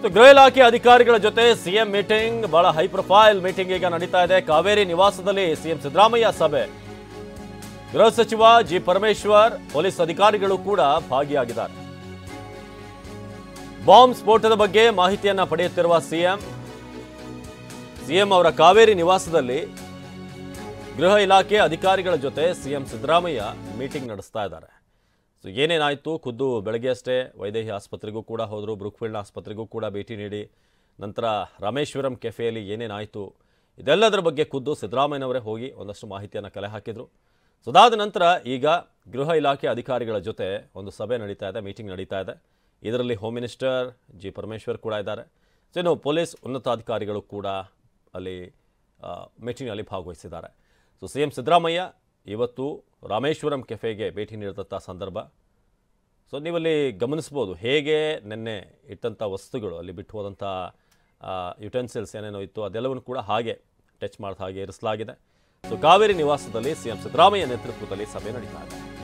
ಗೃಹ ಇಲಾಖೆ ಅಧಿಕಾರಿಗಳ ಜೊತೆ ಸಿಎಂ ಮೀಟಿಂಗ್ ಬಹಳ ಹೈ ಪ್ರೊಫೈಲ್ ಮೀಟಿಂಗ್ ಈಗ ನಡೀತಾ ಇದೆ. ಕಾವೇರಿ ನಿವಾಸದಲ್ಲಿ ಸಿಎಂ ಸಿದ್ದರಾಮಯ್ಯ ಸಭೆ. ಗೃಹ ಸಚಿವ ಜಿ ಪರಮೇಶ್ವರ್, ಪೊಲೀಸ್ ಅಧಿಕಾರಿಗಳು ಕೂಡ ಭಾಗಿಯಾಗಿದ್ದಾರೆ. ಬಾಂಬ್ ಸ್ಫೋಟದ ಬಗ್ಗೆ ಮಾಹಿತಿಯನ್ನ ಪಡೆಯುತ್ತಿರುವ ಸಿಎಂ ಅವರ ಕಾವೇರಿ ನಿವಾಸದಲ್ಲಿ ಗೃಹ ಇಲಾಖೆ ಅಧಿಕಾರಿಗಳ ಜೊತೆ ಸಿಎಂ ಸಿದ್ದರಾಮಯ್ಯ ಮೀಟಿಂಗ್ ನಡೆಸ್ತಾ ಇದ್ದಾರೆ. ಸೊ ಏನೇನಾಯಿತು, ಖುದ್ದು ಬೆಳಗ್ಗೆ ಅಷ್ಟೇ ವೈದೇಹಿ ಆಸ್ಪತ್ರೆಗೂ ಕೂಡ ಹೋದರು, ಬ್ರೂಕ್ಫೀಲ್ಡ್ ಆಸ್ಪತ್ರೆಗೂ ಕೂಡ ಭೇಟಿ ನೀಡಿ ನಂತರ ರಾಮೇಶ್ವರಂ ಕೆಫೆಯಲ್ಲಿ ಏನೇನಾಯಿತು ಇದೆಲ್ಲದರ ಬಗ್ಗೆ ಖುದ್ದು ಸಿದ್ದರಾಮಯ್ಯನವರೇ ಹೋಗಿ ಒಂದಷ್ಟು ಮಾಹಿತಿಯನ್ನು ಕಲೆ ಹಾಕಿದರು. ಸೊ ಅದಾದ ನಂತರ ಈಗ ಗೃಹ ಇಲಾಖೆ ಅಧಿಕಾರಿಗಳ ಜೊತೆ ಒಂದು ಸಭೆ ನಡೀತಾ ಇದೆ, ಮೀಟಿಂಗ್ ನಡೀತಾ ಇದೆ. ಇದರಲ್ಲಿ ಹೋಮ್ ಮಿನಿಸ್ಟರ್ ಜಿ ಪರಮೇಶ್ವರ್ ಕೂಡ ಇದ್ದಾರೆ. ಸೊ ಇನ್ನು ಪೊಲೀಸ್ ಉನ್ನತಾಧಿಕಾರಿಗಳು ಕೂಡ ಅಲ್ಲಿ ಮೀಟಿಂಗ್ನಲ್ಲಿ ಭಾಗವಹಿಸಿದ್ದಾರೆ. ಸೊ ಸಿಎಂ ಸಿದ್ದರಾಮಯ್ಯ ಇವತ್ತು ರಾಮೇಶ್ವರಂ ಕೆಫೆಗೆ ಭೇಟಿ ನೀಡಿದಂಥ ಸಂದರ್ಭ. ಸೊ ನೀವಲ್ಲಿ ಗಮನಿಸ್ಬೋದು ಹೇಗೆ ನಿನ್ನೆ ಇಟ್ಟಂಥ ವಸ್ತುಗಳು, ಅಲ್ಲಿ ಬಿಟ್ಟು ಹೋದಂಥ ಯುಟೆನ್ಸಿಲ್ಸ್ ಏನೇನೋ ಇತ್ತು ಅದೆಲ್ಲವನ್ನು ಕೂಡ ಹಾಗೆ ಟಚ್ ಮಾಡಿದ ಹಾಗೆ ಇರಿಸಲಾಗಿದೆ. ಸೊ ಕಾವೇರಿ ನಿವಾಸದಲ್ಲಿ ಸಿಎಂ ಸಿದ್ದರಾಮಯ್ಯ ನೇತೃತ್ವದಲ್ಲಿ ಸಭೆ ನಡೀತಾ ಇದೆ.